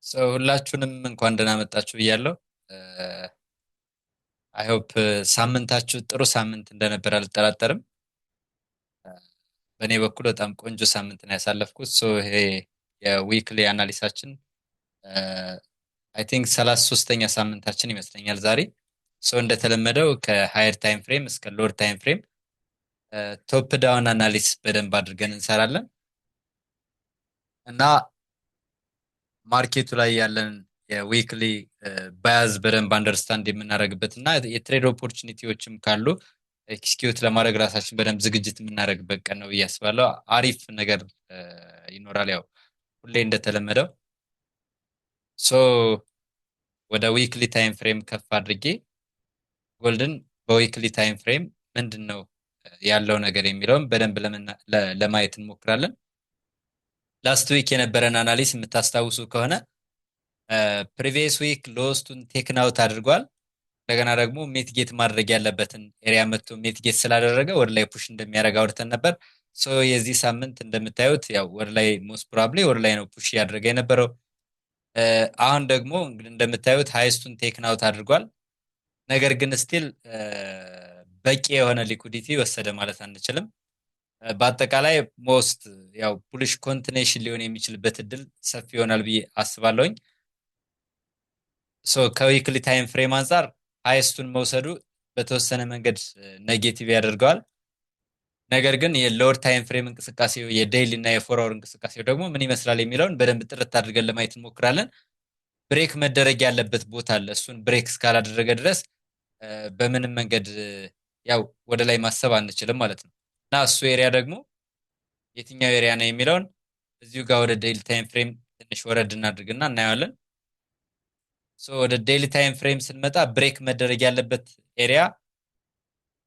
ሁላችሁንም እንኳን ደህና መጣችሁ ብያለሁ። አይ ሆፕ ሳምንታችሁ ጥሩ ሳምንት እንደነበር አልጠራጠርም። በእኔ በኩል በጣም ቆንጆ ሳምንት ነው ያሳለፍኩት። ይሄ የዊክሊ አናሊሳችን አይ ቲንክ 33ኛ ሳምንታችን ይመስለኛል ዛሬ። እንደተለመደው ከሃየር ታይም ፍሬም እስከ ሎወር ታይም ፍሬም ቶፕ ዳውን አናሊስ በደንብ አድርገን እንሰራለን እና ማርኬቱ ላይ ያለን የዊክሊ ባያዝ በደንብ አንደርስታንድ የምናደርግበት እና የትሬድ ኦፖርቹኒቲዎችም ካሉ ኤክስኪዩት ለማድረግ ራሳችን በደንብ ዝግጅት የምናደርግበት ቀን ነው ብዬ አስባለሁ። አሪፍ ነገር ይኖራል። ያው ሁሌ እንደተለመደው ወደ ዊክሊ ታይም ፍሬም ከፍ አድርጌ ጎልድን በዊክሊ ታይም ፍሬም ምንድን ነው ያለው ነገር የሚለውን በደንብ ለማየት እንሞክራለን። ላስት ዊክ የነበረን አናሊስ የምታስታውሱ ከሆነ ፕሪቪየስ ዊክ ሎስቱን ቴክን አውት አድርጓል። እንደገና ደግሞ ሜትጌት ማድረግ ያለበትን ኤሪያ መጥቶ ሜትጌት ስላደረገ ወደ ላይ ፑሽ እንደሚያደርግ አውርተን ነበር። የዚህ ሳምንት እንደምታዩት ያው ወደ ላይ ሞስት ፕሮባብሊ ወደ ላይ ነው ፑሽ እያደረገ የነበረው። አሁን ደግሞ እንግዲህ እንደምታዩት ሃይስቱን ቴክን አውት አድርጓል። ነገር ግን ስቲል በቂ የሆነ ሊኩዲቲ ወሰደ ማለት አንችልም። በአጠቃላይ ሞስት ያው ቡሊሽ ኮንቲኔሽን ሊሆን የሚችልበት እድል ሰፊ ይሆናል ብዬ አስባለሁኝ። ከዊክሊ ታይም ፍሬም አንጻር ሃይስቱን መውሰዱ በተወሰነ መንገድ ኔጌቲቭ ያደርገዋል። ነገር ግን የሎወር ታይም ፍሬም እንቅስቃሴው የዴይሊ እና የፎር አወር እንቅስቃሴው ደግሞ ምን ይመስላል የሚለውን በደንብ ጥርት አድርገን ለማየት እንሞክራለን። ብሬክ መደረግ ያለበት ቦታ አለ። እሱን ብሬክ እስካላደረገ ድረስ በምንም መንገድ ያው ወደ ላይ ማሰብ አንችልም ማለት ነው እና እሱ ኤሪያ ደግሞ የትኛው ኤሪያ ነው የሚለውን እዚሁ ጋር ወደ ዴይሊ ታይም ፍሬም ትንሽ ወረድ እናድርግና እናየዋለን። ወደ ዴይሊ ታይም ፍሬም ስንመጣ ብሬክ መደረግ ያለበት ኤሪያ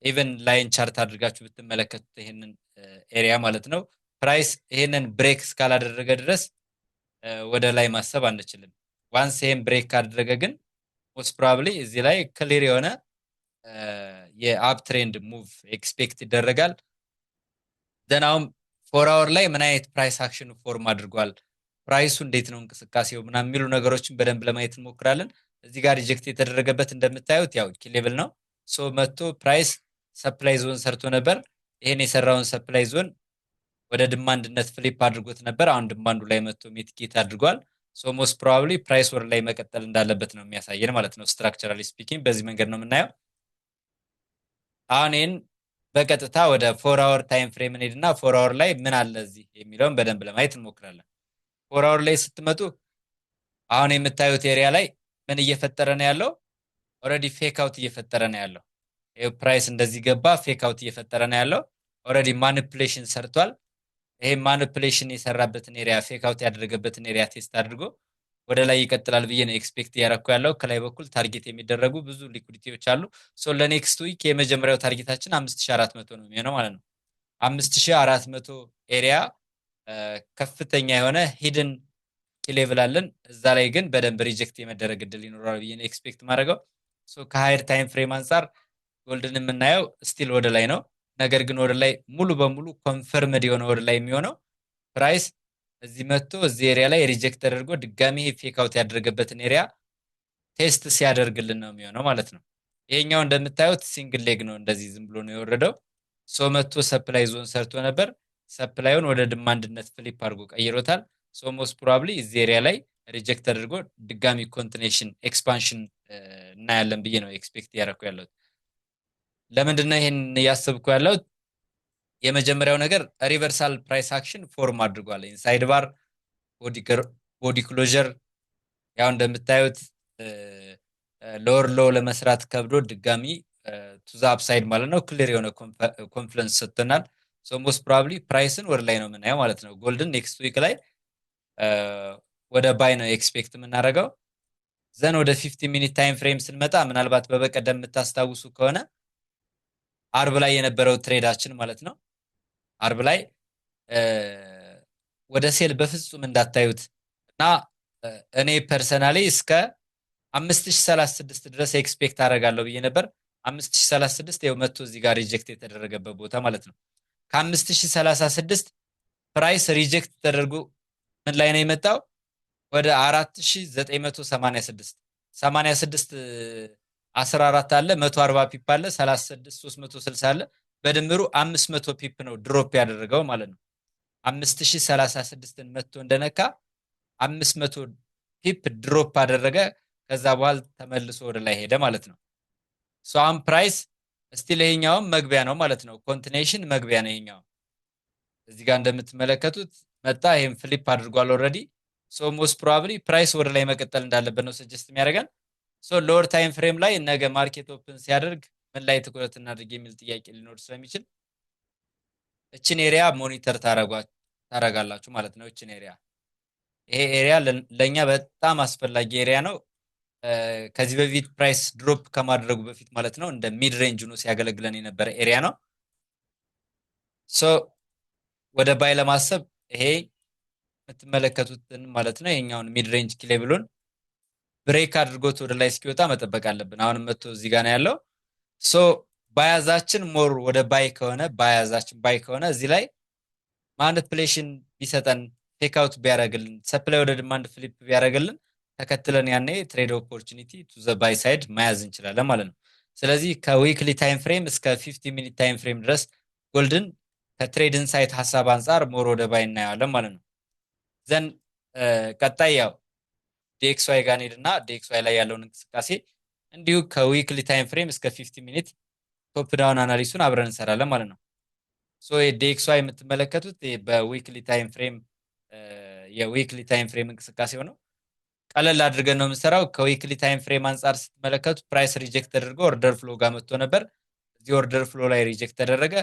ኢቨን ላይን ቻርት አድርጋችሁ ብትመለከቱት ይሄንን ኤሪያ ማለት ነው። ፕራይስ ይሄንን ብሬክ እስካላደረገ ድረስ ወደ ላይ ማሰብ አንችልም። ዋንስ ይሄን ብሬክ ካደረገ ግን ሞስት ፕሮባብሊ እዚህ ላይ ክሊር የሆነ የአፕ ትሬንድ ሙቭ ኤክስፔክት ይደረጋል። አሁን ፎር አወር ላይ ምን አይነት ፕራይስ አክሽን ፎርም አድርጓል፣ ፕራይሱ እንዴት ነው እንቅስቃሴው ምናምን የሚሉ ነገሮችን በደንብ ለማየት እንሞክራለን። እዚህ ጋር ሪጀክት የተደረገበት እንደምታዩት ያው ኪ ሌቭል ነው። መጥቶ ፕራይስ ሰፕላይ ዞን ሰርቶ ነበር። ይሄን የሰራውን ሰፕላይ ዞን ወደ ድማንድነት ፍሊፕ አድርጎት ነበር። አሁን ድማንዱ ላይ መጥቶ ሚትጌት አድርጓል። ሞስት ፕሮባብሊ ፕራይስ ወር ላይ መቀጠል እንዳለበት ነው የሚያሳየን ማለት ነው። ስትራክቸራሊ ስፒኪንግ በዚህ መንገድ ነው የምናየው። አሁን ይህን በቀጥታ ወደ ፎር አወር ታይም ፍሬም እንሄድና ፎር አወር ላይ ምን አለ እዚህ የሚለውን በደንብ ለማየት እንሞክራለን። ፎር አወር ላይ ስትመጡ አሁን የምታዩት ኤሪያ ላይ ምን እየፈጠረ ነው ያለው? ኦልሬዲ ፌክ አውት እየፈጠረ ነው ያለው። ፕራይስ እንደዚህ ገባ፣ ፌክ አውት እየፈጠረ ነው ያለው። ኦልሬዲ ማኒፕሌሽን ሰርቷል። ይሄ ማኒፕሌሽን የሰራበትን ኤሪያ ፌክ አውት ያደረገበትን ኤሪያ ቴስት አድርጎ ወደ ላይ ይቀጥላል ብዬ ነው ኤክስፔክት እያደረኩ ያለው። ከላይ በኩል ታርጌት የሚደረጉ ብዙ ሊኩዲቲዎች አሉ። ለኔክስት ዊክ የመጀመሪያው ታርጌታችን 5400 ነው የሚሆነው ማለት ነው። 5400 ኤሪያ ከፍተኛ የሆነ ሂድን ሌቭል አለን። እዛ ላይ ግን በደንብ ሪጀክት የመደረግ እድል ይኖራል ብዬ ነው ኤክስፔክት ማድረገው። ከሃየር ታይም ፍሬም አንጻር ጎልድን የምናየው ስቲል ወደ ላይ ነው። ነገር ግን ወደ ላይ ሙሉ በሙሉ ኮንፈርምድ የሆነ ወደ ላይ የሚሆነው ፕራይስ እዚህ መጥቶ እዚህ ኤሪያ ላይ ሪጀክት ተደርጎ ድጋሚ ፌክ አውት ያደረገበትን ኤሪያ ቴስት ሲያደርግልን ነው የሚሆነው ማለት ነው። ይሄኛው እንደምታዩት ሲንግል ሌግ ነው፣ እንደዚህ ዝም ብሎ ነው የወረደው። መጥቶ ሰፕላይ ዞን ሰርቶ ነበር። ሰፕላዩን ወደ ድማንድነት ፍሊፕ አድርጎ ቀይሮታል። ሞስት ፕሮባብሊ እዚህ ኤሪያ ላይ ሪጀክት ተደርጎ ድጋሚ ኮንቲኔሽን ኤክስፓንሽን እናያለን ብዬ ነው ኤክስፔክት እያደረኩ ያለሁት። ለምንድነው ይሄን እያሰብኩ ያለሁት? የመጀመሪያው ነገር ሪቨርሳል ፕራይስ አክሽን ፎርም አድርጓል። ኢንሳይድ ባር ቦዲ ክሎዥር ያው እንደምታዩት ሎወር ሎ ለመስራት ከብዶ ድጋሚ ቱዛ አፕሳይድ ማለት ነው ክሊር የሆነ ኮንፍለንስ ሰጥተናል። ሞስት ፕሮባብሊ ፕራይስን ወደ ላይ ነው የምናየው ማለት ነው። ጎልድን ኔክስት ዊክ ላይ ወደ ባይ ነው ኤክስፔክት የምናደርገው። ዘን ወደ 50 ሚኒት ታይም ፍሬም ስንመጣ ምናልባት በበቀደም የምታስታውሱ ከሆነ አርብ ላይ የነበረው ትሬዳችን ማለት ነው። አርብ ላይ ወደ ሴል በፍጹም እንዳታዩት እና እኔ ፐርሰናሊ እስከ 5036 ድረስ ኤክስፔክት አደርጋለሁ ብዬ ነበር። 5036 ይኸው መጥቶ እዚህ ጋር ሪጀክት የተደረገበት ቦታ ማለት ነው። ከ5036 ፕራይስ ሪጀክት ተደርጎ ምን ላይ ነው የመጣው? ወደ 4986 86 14 አለ 140 ፒፕ አለ 36 360 አለ በድምሩ 500 ፒፕ ነው ድሮፕ ያደረገው ማለት ነው። 5036ን መጥቶ እንደነካ 500 ፒፕ ድሮፕ አደረገ። ከዛ በኋላ ተመልሶ ወደ ላይ ሄደ ማለት ነው። ሶ ፕራይስ ስቲል ይሄኛውም መግቢያ ነው ማለት ነው። ኮንቲኔሽን መግቢያ ነው ይሄኛው። እዚህ ጋር እንደምትመለከቱት መጣ፣ ይሄም ፍሊፕ አድርጓል ኦልሬዲ። ሶ ሞስት ፕሮባብሊ ፕራይስ ወደ ላይ መቀጠል እንዳለበት ነው ሰጀስት የሚያደርገን። ሶ ሎወር ታይም ፍሬም ላይ ነገ ማርኬት ኦፕን ሲያደርግ ምን ላይ ትኩረት እናድርግ የሚል ጥያቄ ሊኖር ስለሚችል እችን ኤሪያ ሞኒተር ታረጋላችሁ ማለት ነው። እችን ኤሪያ ይሄ ኤሪያ ለኛ በጣም አስፈላጊ ኤሪያ ነው። ከዚህ በፊት ፕራይስ ድሮፕ ከማድረጉ በፊት ማለት ነው እንደ ሚድ ሬንጅ ነው ሲያገለግለን የነበረ ኤሪያ ነው። ሶ ወደ ባይ ለማሰብ ይሄ የምትመለከቱትን ማለት ነው ይሄኛውን ሚድ ሬንጅ ሌቭሉን ብሬክ አድርጎት ወደ ላይ እስኪወጣ መጠበቅ አለብን። አሁንም መጥቶ እዚህ ጋር ነው ያለው። ሶ ባያዛችን ሞር ወደ ባይ ከሆነ ባያዛችን ባይ ከሆነ እዚህ ላይ ማኒፕሌሽን ቢሰጠን ቴክ አውት ቢያደርግልን ሰፕላይ ወደ ዲማንድ ፍሊፕ ቢያደርግልን ተከትለን ያኔ ትሬድ ኦፖርቹኒቲ ቱ ዘ ባይ ሳይድ መያዝ እንችላለን ማለት ነው። ስለዚህ ከዊክሊ ታይም ፍሬም እስከ 50 ሚኒት ታይም ፍሬም ድረስ ጎልድን ከትሬድ ኢንሳይት ሀሳብ አንጻር ሞር ወደ ባይ እናየዋለን ማለት ነው። ዘን ቀጣይ ያው ዲኤክስዋይ ጋር እንሄድና ዲኤክስዋይ ላይ ያለውን እንቅስቃሴ እንዲሁ ከዊክሊ ታይም ፍሬም እስከ 50 ሚኒት ቶፕ ዳውን አናሊሱን አብረን እንሰራለን ማለት ነው። ሶ ዲኤክስዋይ የምትመለከቱት በዊክሊ ታይም ፍሬም የዊክሊ ታይም ፍሬም እንቅስቃሴ ሆነው ቀለል አድርገን ነው የምንሰራው። ከዊክሊ ታይም ፍሬም አንጻር ስትመለከቱ ፕራይስ ሪጀክት ተደርጎ ኦርደር ፍሎ ጋር መጥቶ ነበር። እዚህ ኦርደር ፍሎ ላይ ሪጀክት ተደረገ።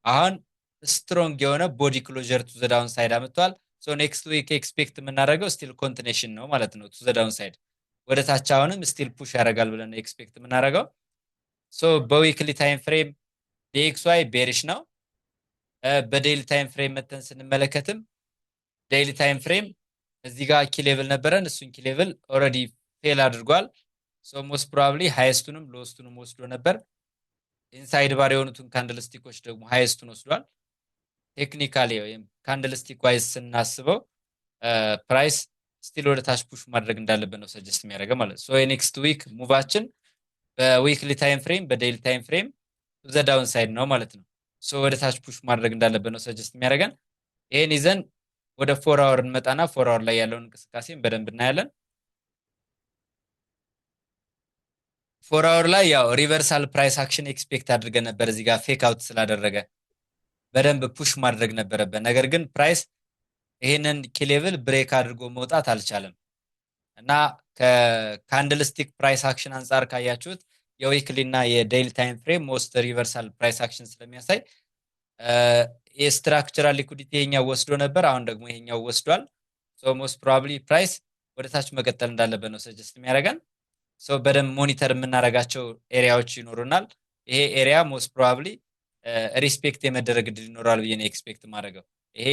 አሁን ስትሮንግ የሆነ ቦዲ ክሎጀር ቱ ዘ ዳውን ሳይድ አመጥቷል። ሶ ኔክስት ዊክ ኤክስፔክት የምናደርገው ስቲል ኮንቲኔሽን ነው ማለት ነው ቱ ዘ ዳውን ሳይድ ወደ ታች አሁንም ስቲል ፑሽ ያደርጋል ብለን ኤክስፔክት የምናደርገው። ሶ በዊክሊ ታይም ፍሬም ዲኤክስዋይ ቤሪሽ ነው። በዴይሊ ታይም ፍሬም መተን ስንመለከትም ዴይሊ ታይም ፍሬም እዚህ ጋር ኪ ሌቭል ነበረን፣ እሱን ኪ ሌቭል ኦልሬዲ ፌል አድርጓል። ሶ ሞስት ፕሮባብሊ ሃይስቱንም ሎስቱንም ወስዶ ነበር። ኢንሳይድ ባር የሆኑትን ካንድልስቲኮች ደግሞ ሃይስቱን ወስዷል። ቴክኒካሊ ወይም ካንድልስቲክ ዋይዝ ስናስበው ፕራይስ ስቲል ወደ ታች ፑሽ ማድረግ እንዳለበት ነው ሰጀስት የሚያደርገው ማለት ሶ የኔክስት ዊክ ሙቫችን በዊክሊ ታይም ፍሬም በዴይሊ ታይም ፍሬም ዘ ዳውን ሳይድ ነው ማለት ነው። ሶ ወደ ታች ፑሽ ማድረግ እንዳለበት ነው ሰጀስት የሚያደርገን። ይሄን ይዘን ወደ 4 አወር እንመጣና 4 አወር ላይ ያለውን እንቅስቃሴን በደንብ እናያለን። 4 አወር ላይ ያው ሪቨርሳል ፕራይስ አክሽን ኤክስፔክት አድርገን ነበር። እዚህ ጋር ፌክ አውት ስላደረገ በደንብ ፑሽ ማድረግ ነበረበት። ነገር ግን ፕራይስ ይሄንን ኪ ሌቭል ብሬክ አድርጎ መውጣት አልቻለም እና ከካንድልስቲክ ፕራይስ አክሽን አንጻር ካያችሁት የዊክሊ እና የዴይሊ ታይም ፍሬም ሞስት ሪቨርሳል ፕራይስ አክሽን ስለሚያሳይ የስትራክቸራል ሊኩዲቲ ይሄኛው ወስዶ ነበር፣ አሁን ደግሞ ይሄኛው ወስዷል። ሶ ሞስት ፕሮባብሊ ፕራይስ ወደ ታች መቀጠል እንዳለበት ነው ሰጀስት የሚያደርገን። ሶ በደንብ ሞኒተር የምናደርጋቸው ኤሪያዎች ይኖሩናል። ይሄ ኤሪያ ሞስት ፕሮባብሊ ሪስፔክት የመደረግ እድል ይኖራል ብዬ ነው ኤክስፔክት ማድረገው። ይሄ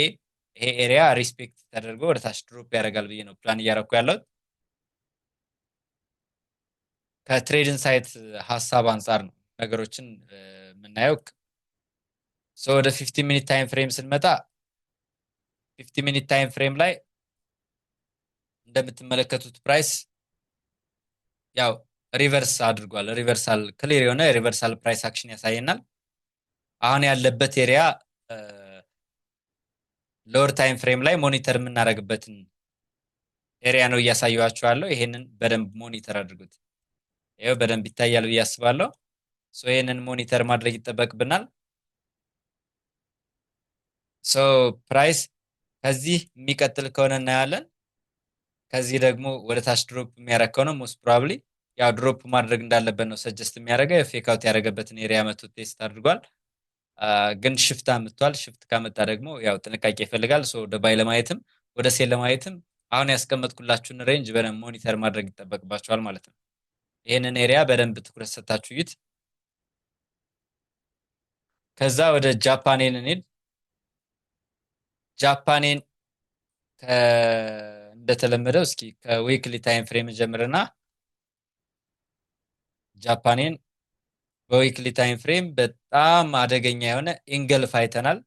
ኤሪያ ሪስፔክት ተደርጎ ወደ ታች ድሮፕ ያደርጋል ብዬ ነው ፕላን እያደረኩ ያለሁት። ከትሬድ ኢንሳይት ሀሳብ አንጻር ነው ነገሮችን የምናየው። ሶ ወደ 50 ሚኒት ታይም ፍሬም ስንመጣ 50 ሚኒት ታይም ፍሬም ላይ እንደምትመለከቱት ፕራይስ ያው ሪቨርስ አድርጓል። ሪቨርሳል ክሊር የሆነ ሪቨርሳል ፕራይስ አክሽን ያሳየናል። አሁን ያለበት ኤሪያ ሎወር ታይም ፍሬም ላይ ሞኒተር የምናደርግበትን ኤሪያ ነው እያሳየኋችሁ ያለው። ይሄንን በደንብ ሞኒተር አድርጉት። ይሄው በደንብ ይታያል ብዬ አስባለሁ። ሶ ይሄንን ሞኒተር ማድረግ ይጠበቅብናል። ሶ ፕራይስ ከዚህ የሚቀጥል ከሆነ እናያለን። ከዚህ ደግሞ ወደ ታች ድሮፕ የሚያደርግ ከሆነ ሞስት ፕሮባብሊ ያው ድሮፕ ማድረግ እንዳለበት ነው ሰጀስት የሚያደርገው። ፌክ አውት ያደረገበትን ኤሪያ መቶ ቴስት አድርጓል፣ ግን ሽፍት አምጥቷል። ሽፍት ካመጣ ደግሞ ያው ጥንቃቄ ይፈልጋል። ሶ ወደ ባይ ለማየትም ወደ ሴል ለማየትም አሁን ያስቀመጥኩላችሁን ሬንጅ በደንብ ሞኒተር ማድረግ ይጠበቅባቸዋል ማለት ነው። ይሄንን ኤሪያ በደንብ ትኩረት ሰጣችሁ እዩት። ከዛ ወደ ጃፓኔን እንሂድ። ጃፓኔን እንደተለመደው እስኪ ከዊክሊ ታይም ፍሬም ጀምርና ጃፓኔን በዊክሊ ታይም ፍሬም በጣም አደገኛ የሆነ ኢንገልፍ አይተናል።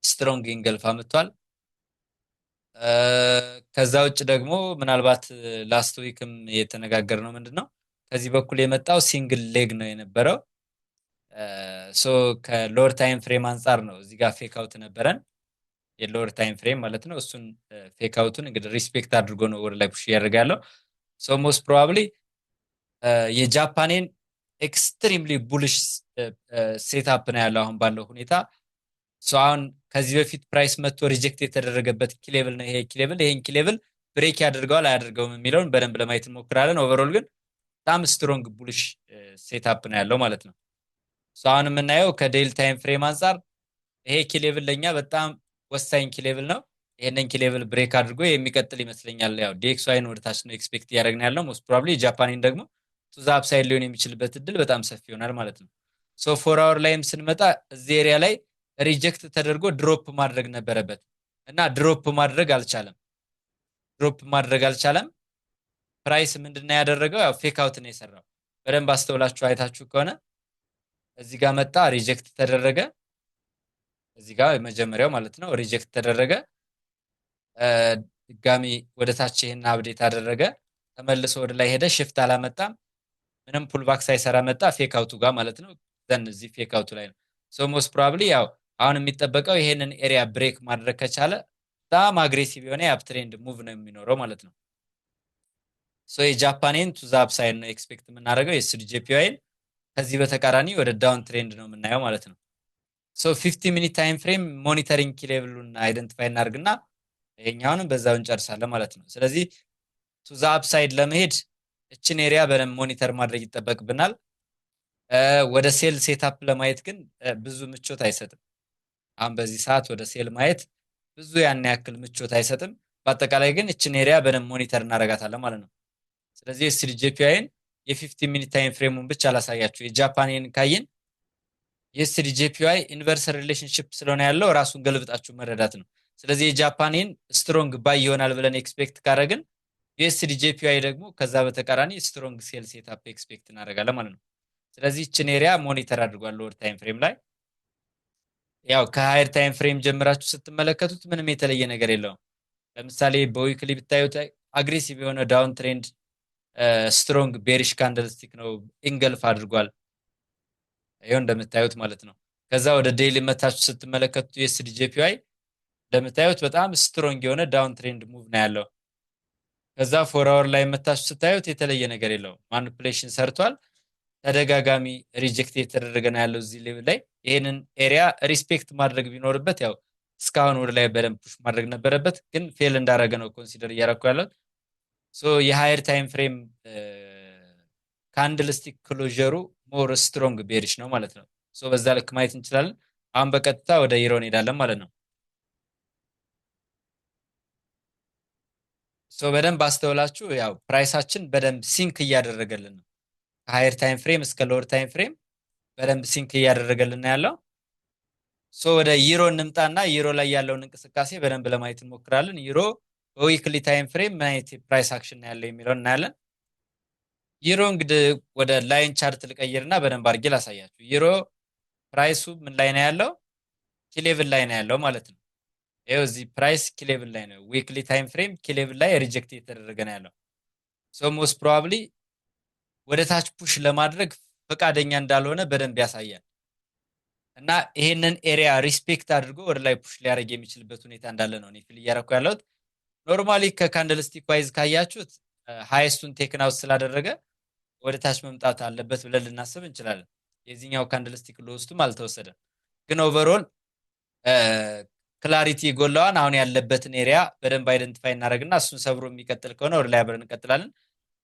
ስትሮንግ ኢንገልፍ አምጥቷል። ከዛ ውጭ ደግሞ ምናልባት ላስት ዊክም የተነጋገር ነው ምንድን ነው ከዚህ በኩል የመጣው ሲንግል ሌግ ነው የነበረው። ሶ ከሎወር ታይም ፍሬም አንጻር ነው እዚህ ጋር ፌክ አውት ነበረን የሎወር ታይም ፍሬም ማለት ነው። እሱን ፌክ አውቱን እንግዲህ ሪስፔክት አድርጎ ነው ወደ ላይ ፑሽ እያደረገ ያለው። ሶ ሞስት ፕሮባብሊ የጃፓኔን ኤክስትሪምሊ ቡልሽ ሴትአፕ ነው ያለው አሁን ባለው ሁኔታ። አሁን ከዚህ በፊት ፕራይስ መጥቶ ሪጀክት የተደረገበት ኪሌብል ነው ይሄ ኪሌብል። ይሄን ኪሌብል ብሬክ ያደርገዋል አያደርገውም የሚለውን በደንብ ለማየት እንሞክራለን። ኦቨርኦል ግን በጣም ስትሮንግ ቡልሽ ሴትአፕ ነው ያለው ማለት ነው። አሁን የምናየው ከዴይሊ ታይም ፍሬም አንጻር ይሄ ኪሌብል ለኛ በጣም ወሳኝ ኪሌብል ነው። ይሄንን ኪሌብል ብሬክ አድርጎ የሚቀጥል ይመስለኛል። ያው ዲኤክስዋይን ወደታች ነው ኤክስፔክት እያደረግን ያለው። ሞስት ፕሮባብሊ ጃፓኒን ደግሞ ቱዛ አፕሳይድ ሊሆን የሚችልበት እድል በጣም ሰፊ ይሆናል ማለት ነው። ሶ 4 አወር ላይም ስንመጣ እዚህ ኤሪያ ላይ ሪጀክት ተደርጎ ድሮፕ ማድረግ ነበረበት እና ድሮፕ ማድረግ አልቻለም። ፕራይስ ምንድነው ያደረገው? ያው ፌክ አውት ነው የሰራው። በደንብ አስተውላችሁ አይታችሁ ከሆነ እዚህ ጋር መጣ፣ ሪጀክት ተደረገ። እዚህ ጋር መጀመሪያው ማለት ነው ሪጀክት ተደረገ። ድጋሚ ወደ ታች ይሄን አፕዴት አደረገ፣ ተመልሶ ወደ ላይ ሄደ። ሽፍት አላመጣም፣ ምንም ፑልባክ ሳይሰራ መጣ ፌክ አውቱ ጋር ማለት ነው። ዘን እዚህ ፌክ አውቱ ላይ ነው። ሶ ሞስት ፕሮባብሊ ያው አሁን የሚጠበቀው ይሄንን ኤሪያ ብሬክ ማድረግ ከቻለ በጣም አግሬሲቭ የሆነ የአፕ ትሬንድ ሙቭ ነው የሚኖረው ማለት ነው። ሶ የጃፓኔን ቱ ዘ አፕሳይድ ነው ኤክስፔክት የምናደርገው። የኤስጂፒዋይን ከዚህ በተቃራኒ ወደ ዳውን ትሬንድ ነው የምናየው ማለት ነው። ሶ 50 ሚኒት ታይም ፍሬም ሞኒተሪንግ ኪ ሌቭሉን አይደንቲፋይ እናድርግና ይሄኛውንም በዛው እንጨርሳለን ማለት ነው። ስለዚህ ቱ ዘ አፕሳይድ ለመሄድ እችን ኤሪያ በደንብ ሞኒተር ማድረግ ይጠበቅብናል። ወደ ሴል ሴታፕ ለማየት ግን ብዙ ምቾት አይሰጥም። አሁን በዚህ ሰዓት ወደ ሴል ማየት ብዙ ያን ያክል ምቾት አይሰጥም። በአጠቃላይ ግን እችን ኤሪያ በደንብ ሞኒተር እናደርጋታለን ማለት ነው። ስለዚህ ኤስጂፒዋይን የ50 ሚኒት ታይም ፍሬሙን ብቻ ላሳያችሁ። የጃፓንን ካየን የኤስጂፒዋይ ኢንቨርስ ሪሌሽንሺፕ ስለሆነ ያለው ራሱን ገልብጣችሁ መረዳት ነው። ስለዚህ የጃፓንን ስትሮንግ ባይ ይሆናል ብለን ኤክስፔክት ካደረግን የኤስጂፒዋይ ደግሞ ከዛ በተቃራኒ ስትሮንግ ሴል ሴታፕ ኤክስፔክት እናደርጋለን ማለት ነው። ስለዚህ እችን ኤሪያ ሞኒተር አድርጓል ሎወር ታይም ፍሬም ላይ። ያው ከሃየር ታይም ፍሬም ጀምራችሁ ስትመለከቱት ምንም የተለየ ነገር የለውም። ለምሳሌ በዊክሊ ብታዩት አግሬሲቭ የሆነ ዳውን ትሬንድ ስትሮንግ ቤሪሽ ካንደልስቲክ ነው ኢንገልፍ አድርጓል። ይሄው እንደምታዩት ማለት ነው። ከዛ ወደ ዴይሊ መታችሁ ስትመለከቱት የኤስጂፒዋይ እንደምታዩት በጣም ስትሮንግ የሆነ ዳውን ትሬንድ ሙቭ ነው ያለው። ከዛ 4 አወር ላይ መታችሁ ስታዩት የተለየ ነገር የለውም። ማኒፑሌሽን ሰርቷል። ተደጋጋሚ ሪጀክት የተደረገ ነው ያለው እዚህ ሌቭል ላይ። ይሄንን ኤሪያ ሪስፔክት ማድረግ ቢኖርበት ያው እስካሁን ወደ ላይ በደንብ ፑሽ ማድረግ ነበረበት፣ ግን ፌል እንዳደረገ ነው ኮንሲደር እያደረኩ ያለው። ሶ የሃየር ታይም ፍሬም ካንድልስቲክ ክሎጀሩ ሞር ስትሮንግ ቤሪሽ ነው ማለት ነው። ሶ በዛ ልክ ማየት እንችላለን። አሁን በቀጥታ ወደ ዩሮ እንሄዳለን ማለት ነው። ሶ በደንብ አስተውላችሁ ያው ፕራይሳችን በደንብ ሲንክ እያደረገልን ነው። ከሃየር ታይም ፍሬም እስከ ሎወር ታይም ፍሬም በደንብ ሲንክ እያደረገልን ያለው። ሶ ወደ ዩሮ እንምጣና ዩሮ ላይ ያለውን እንቅስቃሴ በደንብ ለማየት እንሞክራለን። ዩሮ በዊክሊ ታይም ፍሬም ምን አይነት ፕራይስ አክሽን ያለው የሚለውን እናያለን። ዩሮ እንግዲህ ወደ ላይን ቻርት ልቀይርና በደንብ አድርጌ ላሳያችሁ። ዩሮ ፕራይሱ ምን ላይ ነው ያለው? ኪሌቭል ላይ ነው ያለው ማለት ነው። ይኸው እዚህ ፕራይስ ኪሌቭል ላይ ነው። ዊክሊ ታይም ፍሬም ኪሌቭል ላይ ሪጀክት የተደረገ ነው ያለው። ሶ ሞስት ፕሮባብሊ ወደ ታች ፑሽ ለማድረግ ፈቃደኛ እንዳልሆነ በደንብ ያሳያል እና ይሄንን ኤሪያ ሪስፔክት አድርጎ ወደ ላይ ፑሽ ሊያደርግ የሚችልበት ሁኔታ እንዳለ ነው እኔ ፊል እያደረኩ ያለሁት። ኖርማሊ ከካንድልስቲክ ዋይዝ ካያችሁት ሃይስቱን ቴክን አውት ስላደረገ ወደ ታች መምጣት አለበት ብለን ልናስብ እንችላለን። የዚህኛው ካንድልስቲክ ሎስቱም አልተወሰደም፣ ግን ኦቨርኦል ክላሪቲ ጎላዋን አሁን ያለበትን ኤሪያ በደንብ አይደንቲፋይ እናደርግና እሱን ሰብሮ የሚቀጥል ከሆነ ወደ ላይ አብረን እንቀጥላለን።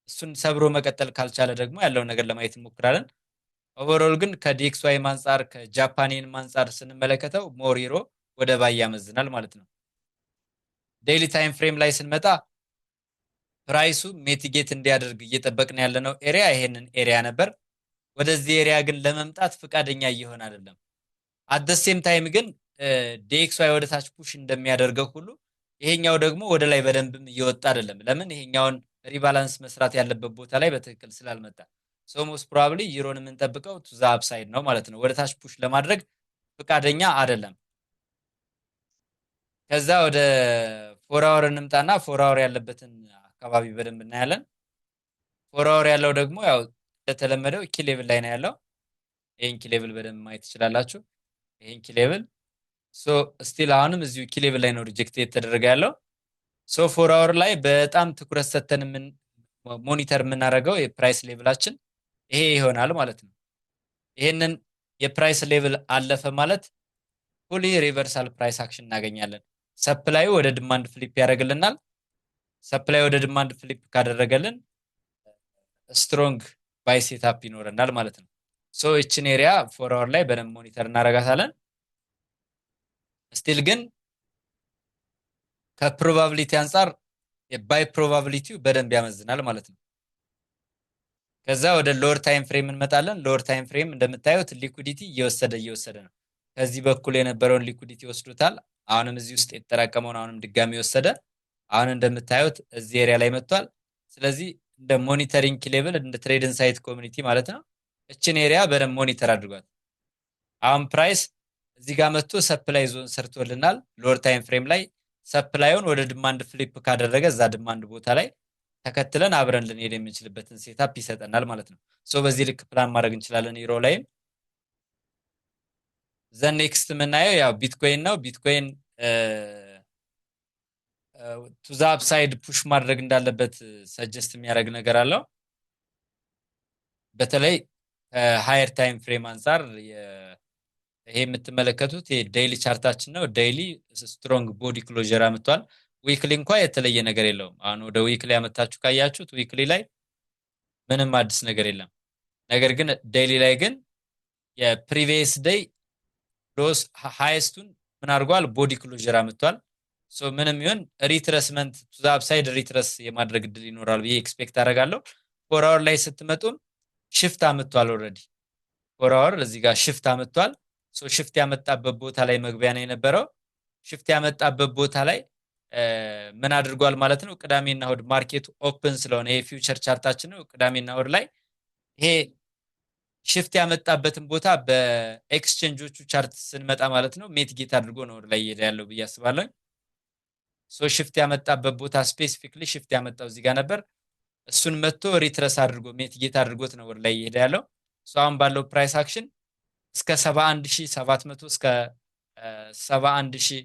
እሱን ሰብሮ መቀጠል ካልቻለ ደግሞ ያለውን ነገር ለማየት እንሞክራለን። ኦቨርኦል ግን ከዲኤክስዋይ አንጻር ከጃፓኒን አንጻር ስንመለከተው ሞር ዩሮ ወደ ባይ ያመዝናል ማለት ነው። ዴይሊ ታይም ፍሬም ላይ ስንመጣ ፕራይሱ ሜቲጌት እንዲያደርግ እየጠበቅን ያለነው ኤሪያ ይሄንን ኤሪያ ነበር። ወደዚህ ኤሪያ ግን ለመምጣት ፈቃደኛ እየሆነ አይደለም። አደሴም ታይም ግን ዲኤክስዋይ ወደ ታች ፑሽ እንደሚያደርገው ሁሉ ይሄኛው ደግሞ ወደ ላይ በደንብም እየወጣ አይደለም። ለምን? ይሄኛውን ሪባላንስ መስራት ያለበት ቦታ ላይ በትክክል ስላልመጣ። ሶ ሞስት ፕሮባብሊ ዩሮን የምንጠብቀው ቱ ዘ አፕሳይድ ነው ማለት ነው። ወደ ታች ፑሽ ለማድረግ ፈቃደኛ አይደለም። ከዛ ወደ ፎር አወር እንምጣና ፎር አወር ያለበትን አካባቢ በደንብ እናያለን። ፎር አወር ያለው ደግሞ ያው እንደተለመደው ኪ ሌቭል ላይ ነው ያለው። ይህን ኪ ሌቭል በደንብ ማየት ትችላላችሁ። ይህን ኪ ሌቭል ሶ ስቲል አሁንም እዚሁ ኪ ሌቭል ላይ ነው ሪጀክት የተደረገ ያለው። ሶ ፎር አወር ላይ በጣም ትኩረት ሰተን ሞኒተር የምናደርገው የፕራይስ ሌቭላችን ይሄ ይሆናል ማለት ነው። ይሄንን የፕራይስ ሌቭል አለፈ ማለት ፉሊ ሪቨርሳል ፕራይስ አክሽን እናገኛለን። ሰፕላዩ ወደ ዲማንድ ፍሊፕ ያደርግልናል። ሰፕላይ ወደ ዲማንድ ፍሊፕ ካደረገልን ስትሮንግ ባይ ሴታፕ ይኖረናል ማለት ነው። ሶ ይችን ኤሪያ ፎር አወር ላይ በደንብ ሞኒተር እናደርጋታለን። ስቲል ግን ከፕሮባቢሊቲ አንጻር የባይ ፕሮባቢሊቲው በደንብ ያመዝናል ማለት ነው። ከዛ ወደ ሎወር ታይም ፍሬም እንመጣለን። ሎወር ታይም ፍሬም እንደምታዩት ሊኩዲቲ እየወሰደ ነው። ከዚህ በኩል የነበረውን ሊኩዲቲ ወስዶታል። አሁንም እዚህ ውስጥ የተጠራቀመውን አሁንም ድጋሚ ወሰደ። አሁን እንደምታዩት እዚህ ኤሪያ ላይ መጥቷል። ስለዚህ እንደ ሞኒተሪንግ ሌቭል እንደ ትሬድ ኢንሳይት ኮሚኒቲ ማለት ነው እችን ኤሪያ በደንብ ሞኒተር አድርጓል። አሁን ፕራይስ እዚህ ጋር መጥቶ ሰፕላይ ዞን ሰርቶልናል። ሎወር ታይም ፍሬም ላይ ሰፕላዩን ወደ ዲማንድ ፍሊፕ ካደረገ እዛ ዲማንድ ቦታ ላይ ተከትለን አብረን ልንሄድ የምንችልበትን ሴታፕ ይሰጠናል ማለት ነው። ሶ በዚህ ልክ ፕላን ማድረግ እንችላለን። ኢሮ ላይም ዘን ኔክስት የምናየው ያው ቢትኮይን ነው። ቢትኮይን ቱ ዘ አፕሳይድ ፑሽ ማድረግ እንዳለበት ሰጀስት የሚያደርግ ነገር አለው። በተለይ ሃየር ታይም ፍሬም አንጻር ይሄ የምትመለከቱት ዴይሊ ቻርታችን ነው። ዴይሊ ስትሮንግ ቦዲ ክሎዥር አምጥቷል። ዊክሊ እንኳ የተለየ ነገር የለውም። አሁን ወደ ዊክሊ ያመጣችሁ ካያችሁት ዊክሊ ላይ ምንም አዲስ ነገር የለም። ነገር ግን ዴይሊ ላይ ግን የፕሪቪየስ ዴይ ሎስ ሃይስቱን ምን አድርጓል? ቦዲ ክሎዥር አምጥቷል። ሶ ምንም ይሁን ሪትረስመንት ቱ ዘ አፕሳይድ ሪትረስ የማድረግ እድል ይኖራል ብዬ ኤክስፔክት አደርጋለሁ። ፎር አወር ላይ ስትመጡም ሽፍት አምጥቷል። ኦልሬዲ ፎር አወር እዚህ ጋር ሽፍት አምጥቷል። ሶ ሽፍት ያመጣበት ቦታ ላይ መግቢያ ነው የነበረው። ሽፍት ያመጣበት ቦታ ላይ ምን አድርጓል ማለት ነው? ቅዳሜና እሑድ ማርኬቱ ኦፕን ስለሆነ ይሄ ፊውቸር ቻርታችን ነው። ቅዳሜና እሑድ ላይ ይሄ ሽፍት ያመጣበትን ቦታ በኤክስቼንጆቹ ቻርት ስንመጣ ማለት ነው ሜትጌት አድርጎ ነው ወደ ላይ እየሄደ ያለው ብዬ አስባለሁ። ሶ ሽፍት ያመጣበት ቦታ ስፔሲፊክሊ ሽፍት ያመጣው እዚህ ጋር ነበር። እሱን መጥቶ ሪትረስ አድርጎ ሜትጌት አድርጎት ነው ወደ ላይ እየሄደ ያለው። ሶ አሁን ባለው ፕራይስ አክሽን እስከ 71700 እስከ 71000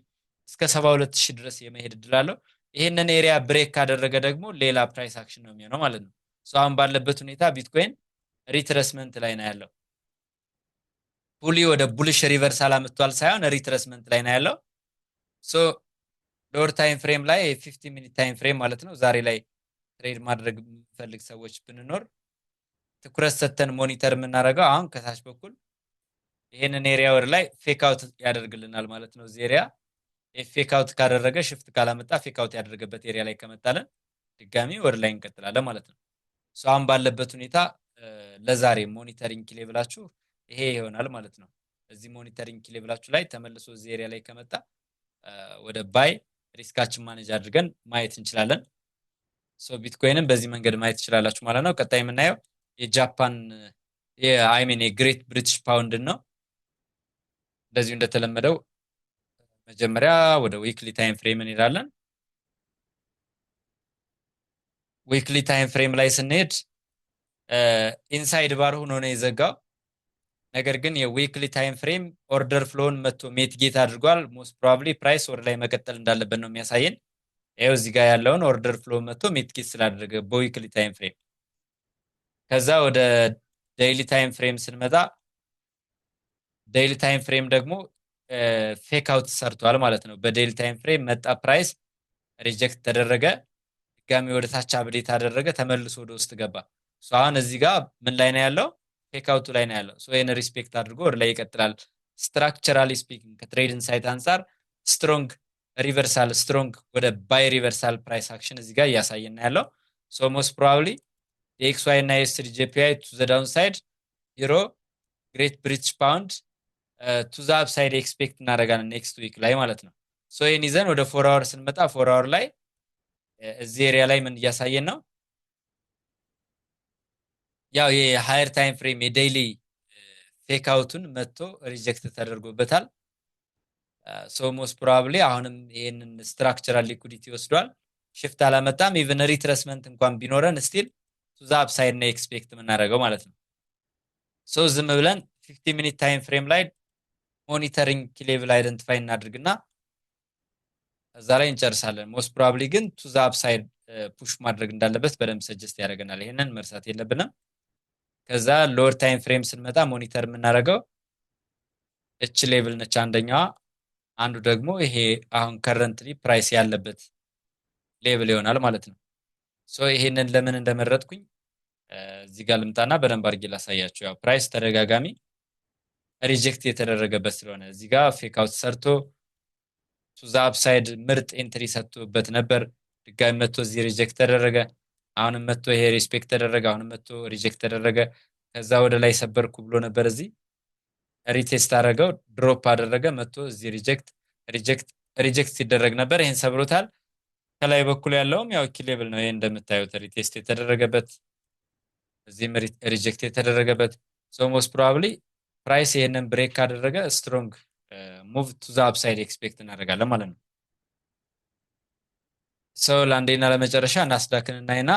እስከ 72000 ድረስ የመሄድ እድል አለው። ይሄንን ኤሪያ ብሬክ ካደረገ ደግሞ ሌላ ፕራይስ አክሽን ነው የሚሆነው ማለት ነው። ሶ አሁን ባለበት ሁኔታ ቢትኮይን ሪትረስመንት ላይ ነው ያለው። ፉሊ ወደ ቡሊሽ ሪቨርሳል አምጥቷል ሳይሆን ሪትረስመንት ላይ ነው ያለው። ሶ ሎወር ታይም ፍሬም ላይ 50 ሚኒት ታይም ፍሬም ማለት ነው ዛሬ ላይ ትሬድ ማድረግ የምንፈልግ ሰዎች ብንኖር ትኩረት ሰተን ሞኒተር የምናደርገው አሁን ከታች በኩል ይሄንን ኤሪያ ወደ ላይ ፌክ አውት ያደርግልናል ማለት ነው። እዚህ ኤሪያ ፌክ አውት ካደረገ ሽፍት ካላመጣ ፌክ አውት ያደረገበት ኤሪያ ላይ ከመጣለን ድጋሚ ወደ ላይ እንቀጥላለን ማለት ነው። ሶ አሁን ባለበት ሁኔታ ለዛሬ ሞኒተሪንግ ሌቭላችሁ ይሄ ይሆናል ማለት ነው። እዚህ ሞኒተሪንግ ሌቭላችሁ ላይ ተመልሶ እዚህ ኤሪያ ላይ ከመጣ ወደ ባይ ሪስካችን ማኔጅ አድርገን ማየት እንችላለን። ሶ ቢትኮይንን በዚህ መንገድ ማየት ትችላላችሁ ማለት ነው። ቀጣይ የምናየው የጃፓን የአይሜን የግሬት ብሪቲሽ ፓውንድን ነው። እንደዚሁ እንደተለመደው መጀመሪያ ወደ ዊክሊ ታይም ፍሬም እንሄዳለን። ዊክሊ ታይም ፍሬም ላይ ስንሄድ ኢንሳይድ ባር ሆኖ ነው የዘጋው። ነገር ግን የዊክሊ ታይም ፍሬም ኦርደር ፍሎውን መጥቶ ሜትጌት አድርጓል። ሞስት ፕሮባብሊ ፕራይስ ወደ ላይ መቀጠል እንዳለበት ነው የሚያሳየን። ይኸው እዚህ ጋር ያለውን ኦርደር ፍሎ መጥቶ ሜትጌት ስላደረገ በዊክሊ ታይም ፍሬም። ከዛ ወደ ዴይሊ ታይም ፍሬም ስንመጣ ዴይሊ ታይም ፍሬም ደግሞ ፌክ አውት ሰርቷል ማለት ነው። በዴይሊ ታይም ፍሬም መጣ፣ ፕራይስ ሪጀክት ተደረገ፣ ድጋሚ ወደ ታች አብዴት አደረገ፣ ተመልሶ ወደ ውስጥ ገባ። አሁን እዚህ ጋር ምን ላይ ነው ያለው? ፌክ አውቱ ላይ ነው ያለው። ይህን ሪስፔክት አድርጎ ወደ ላይ ይቀጥላል። ስትራክቸራሊ ስፒኪንግ ከትሬድ ኢንሳይት አንጻር ስትሮንግ ሪቨርሳል ስትሮንግ ወደ ባይ ሪቨርሳል ፕራይስ አክሽን እዚህ ጋር እያሳየን ያለው። ሞስት ፕሮባብሊ የኤክስ ዋይ እና የኤስዲ ጂፒአይ ቱ ዘ ዳውን ሳይድ ዩሮ ግሬት ብሪቲሽ ፓውንድ ቱ ዘ አፕሳይድ ኤክስፔክት እናደርጋለን ኔክስት ዊክ ላይ ማለት ነው። ይህን ይዘን ወደ ፎር አወር ስንመጣ ፎር አወር ላይ እዚህ ኤሪያ ላይ ምን እያሳየን ነው? ያው የሃየር ታይም ፍሬም የዴይሊ ፌክ አውቱን መጥቶ ሪጀክት ተደርጎበታል። ሶ ሞስት ፕሮባብሊ አሁንም ይህንን ስትራክቸራል ሊኩዲቲ ወስዷል። ሽፍት አላመጣም። ኢቨን ሪትረስመንት እንኳን ቢኖረን ስቲል ቱዛ አፕሳይድ ነው ኤክስፔክት የምናደርገው ማለት ነው። ሶ ዝም ብለን 50 ሚኒት ታይም ፍሬም ላይ ሞኒተሪንግ ኪ ሌቭል አይደንቲፋይ እናድርግና እዛ ላይ እንጨርሳለን። ሞስት ፕሮባብሊ ግን ቱዛ አፕሳይድ ፑሽ ማድረግ እንዳለበት በደንብ ሰጀስት ያደርገናል። ይሄንን መርሳት የለብንም። ከዛ ሎወር ታይም ፍሬም ስንመጣ ሞኒተር የምናደርገው እች ሌቭል ነች አንደኛዋ። አንዱ ደግሞ ይሄ አሁን ከረንትሊ ፕራይስ ያለበት ሌቭል ይሆናል ማለት ነው። ሶ ይሄንን ለምን እንደመረጥኩኝ እዚህ ጋር ልምጣና በደንብ አድርጌ ላሳያችሁ። ያው ፕራይስ ተደጋጋሚ ሪጀክት የተደረገበት ስለሆነ እዚህ ጋር ፌክ አውት ሰርቶ ቱዛ አፕሳይድ ምርጥ ኤንትሪ ሰጥቶበት ነበር። ድጋሚ መጥቶ እዚህ ሪጀክት ተደረገ። አሁንም መጥቶ ይሄ ሪስፔክት ተደረገ። አሁንም መጥቶ ሪጀክት ተደረገ። ከዛ ወደ ላይ ሰበርኩ ብሎ ነበር። እዚህ ሪቴስት አደረገው፣ ድሮፕ አደረገ። መጥቶ እዚህ ሪጀክት ሲደረግ ነበር። ይሄን ሰብሮታል። ከላይ በኩል ያለውም ያው ኪ ሌቭል ነው። ይሄ እንደምታዩት ሪቴስት የተደረገበት እዚህም ሪጀክት የተደረገበት። ሶ ሞስት ፕሮባብሊ ፕራይስ ይሄንን ብሬክ ካደረገ ስትሮንግ ሙቭ ቱ ዘ አፕሳይድ ኤክስፔክት እናደርጋለን ማለት ነው። ሶ ለአንዴና ለመጨረሻ ናስዳክን እናይና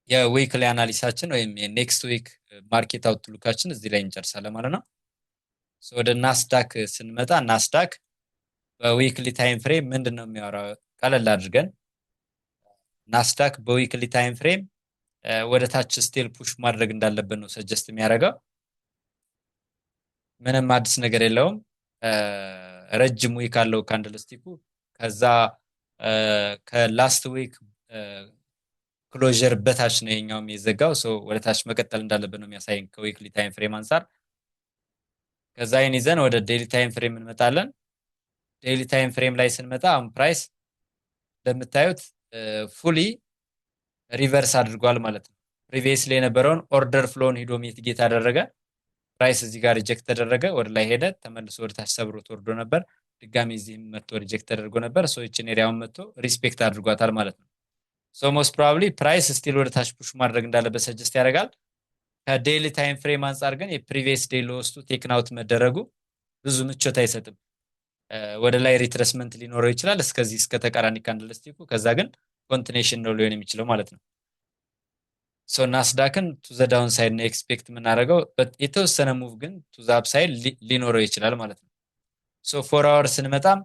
የዊክሊ አናሊሳችን ወይም የኔክስት ዊክ ማርኬት አውትሉካችን እዚህ ላይ እንጨርሳለን ማለት ነው። ወደ ናስዳክ ስንመጣ ናስዳክ በዊክሊ ታይም ፍሬም ምንድን ነው የሚያወራው? ቀለል አድርገን ናስዳክ በዊክሊ ታይም ፍሬም ወደ ታች ስቴል ፑሽ ማድረግ እንዳለብን ነው ሰጀስት የሚያደርገው። ምንም አዲስ ነገር የለውም። ረጅም ዊክ አለው ካንድል ስቲኩ። ከዛ ከላስት ዊክ ክሎዥር በታች ነው ይሄኛውም የዘጋው። ወደ ታች መቀጠል እንዳለብን ነው የሚያሳየን ከዊክሊ ታይም ፍሬም አንጻር። ከዛ ይህን ይዘን ወደ ዴይሊ ታይም ፍሬም እንመጣለን። ዴይሊ ታይም ፍሬም ላይ ስንመጣ አሁን ፕራይስ እንደምታዩት ፉሊ ሪቨርስ አድርጓል ማለት ነው። ፕሪቪየስሊ የነበረውን ኦርደር ፍሎን ሂዶ ሚቲጌት አደረገ። ፕራይስ እዚህ ጋር ሪጀክት ተደረገ፣ ወደ ላይ ሄደ፣ ተመልሶ ወደ ታች ሰብሮት ወርዶ ነበር። ድጋሚ እዚህም መጥቶ ሪጀክት ተደርጎ ነበር። ይችን ኤሪያውን መጥቶ ሪስፔክት አድርጓታል ማለት ነው። ሞስት ፕሮባብሊ ፕራይስ ስቲል ወደ ታች ፑሽ ማድረግ እንዳለበት ሰጀስት ያደርጋል። ከዴይሊ ታይም ፍሬም አንጻር ግን የፕሪቪየስ ዴይ ሎስቱ ቴክን አውት መደረጉ ብዙ ምቾት አይሰጥም። ወደ ላይ ሪትረስመንት ሊኖረው ይችላል እስከዚህ እስከ ተቃራኒ ካንድል ስቲኩ። ከዛ ግን ኮንቲኔሽን ነው ሊሆን የሚችለው ማለት ነው። ናስዳክን ቱ ዘ ዳውን ሳይድ ነው ኤክስፔክት የምናደርገው። የተወሰነ ሙቭ ግን ቱ ዘ አፕ ሳይድ ሊኖረው ይችላል ማለት ነው። ፎር አወር ስንመጣም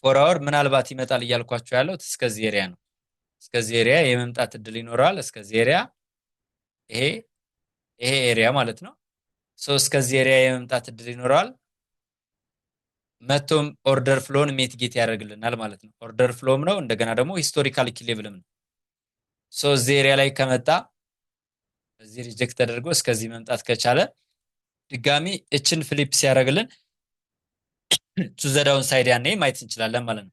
ፎር አወር ምናልባት ይመጣል እያልኳቸው ያለው እስከዚህ ኤሪያ ነው። እስከዚህ ኤሪያ የመምጣት እድል ይኖረዋል። እስከዚህ ኤሪያ ይሄ ኤሪያ ማለት ነው። እስከዚህ ኤሪያ የመምጣት እድል ይኖረዋል። መቶም ኦርደር ፍሎን ሚቲጌት ያደርግልናል ማለት ነው። ኦርደር ፍሎም ነው፣ እንደገና ደግሞ ሂስቶሪካል ኪ ሌቭልም ነው። እዚህ ኤሪያ ላይ ከመጣ እዚህ ሪጀክት ተደርጎ እስከዚህ መምጣት ከቻለ ድጋሚ እችን ፍሊፕ ሲያደርግልን ቱ ዘ ዳውን ሳይድ ያኔ ማየት እንችላለን ማለት ነው።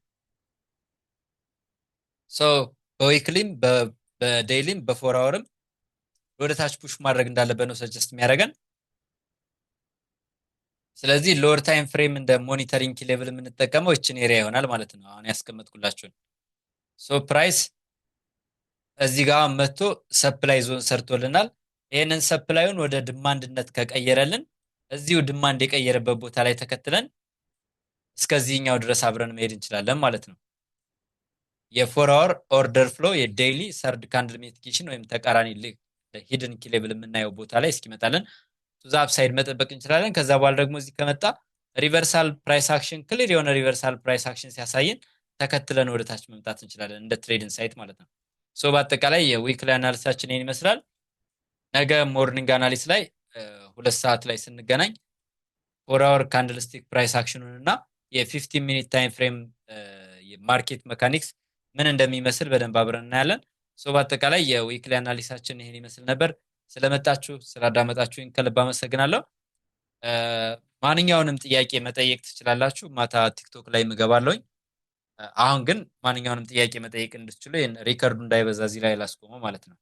በዊክሊም በዴይሊም በፎር አወርም ወደ ታች ፑሽ ማድረግ እንዳለበት ነው ሰጀስት የሚያደርገን። ስለዚህ ሎወር ታይም ፍሬም እንደ ሞኒተሪንግ ኪ ሌቭል የምንጠቀመው እችን ኤሪያ ይሆናል ማለት ነው። አሁን ያስቀመጥኩላችሁን ፕራይስ እዚህ ጋር መጥቶ ሰፕላይ ዞን ሰርቶልናል። ይህንን ሰፕላዩን ወደ ድማንድነት ከቀየረልን እዚሁ ድማንድ የቀየረበት ቦታ ላይ ተከትለን እስከዚህኛው ድረስ አብረን መሄድ እንችላለን ማለት ነው። የፎር አወር ኦርደር ፍሎ የዴይሊ ሰርድ ካንድል ሚቲጌሽን ወይም ተቃራኒ ሂድን ኪ ሌቭል የምናየው ቦታ ላይ እስኪመጣለን ቱዛ አፕሳይድ መጠበቅ እንችላለን። ከዛ በኋላ ደግሞ እዚህ ከመጣ ሪቨርሳል ፕራይስ አክሽን ክሊር የሆነ ሪቨርሳል ፕራይስ አክሽን ሲያሳየን ተከትለን ወደ ታች መምጣት እንችላለን እንደ ትሬድ ኢንሳይት ማለት ነው። በአጠቃላይ የዊክሊ አናሊሲሳችን ይህን ይመስላል። ነገ ሞርኒንግ አናሊስ ላይ 2 ሰዓት ላይ ስንገናኝ ፎር አወር ካንድል ስቲክ ፕራይስ አክሽኑን እና የ15 ሚኒት ታይም ፍሬም ማርኬት መካኒክስ ምን እንደሚመስል በደንብ አብረን እናያለን። በአጠቃላይ የዊክሊ አናሊሲሳችን ይህን ይመስል ነበር። ስለመጣችሁ ስላዳመጣችሁኝ ከልብ አመሰግናለሁ። ማንኛውንም ጥያቄ መጠየቅ ትችላላችሁ። ማታ ቲክቶክ ላይ ምገባለሁኝ። አሁን ግን ማንኛውንም ጥያቄ መጠየቅ እንድትችሉ ሪከርዱ እንዳይበዛ እዚህ ላይ ላስቆመው ማለት ነው።